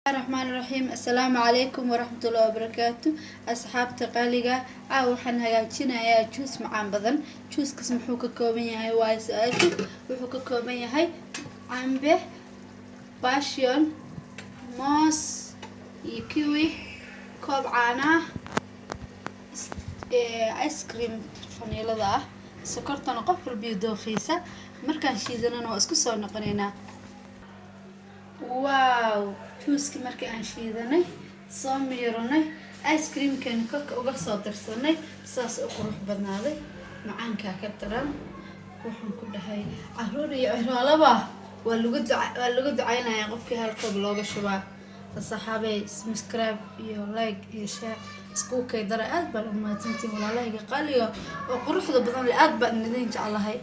الرحمن الرحيم. السلام عليكم ورحمة الله وبركاته. أصحابتي قالقة waxaan hagaajinayaa juice macaan badan. Juice-kaas muxuu ka kooban yahay waa su'aashu. Wuxuu ka kooban yahay cambe, passion, moos, iyo kiwi, koob caano ah, ice cream vanillada ah, sokortana qof walba dooqiisa. Markaan shiidanana waa isku soo noqonaynaa. Wow, juice-ki markii aan shiidanay soo miiranay ice cream-kan korka uga soo darsanay saas u qurux badnaaday macaanka ka daran. Waxaan ku dhahay caruur iyo ciraalaba waa lagu ducaynayaa qofkii halkoob looga shubaa. Saxaabay subscribe iyo like iyo share isku kay dara aad baan u mahadsantiin walaalahayga qaaliga oo quruxda badan aad baan idin jeclahay.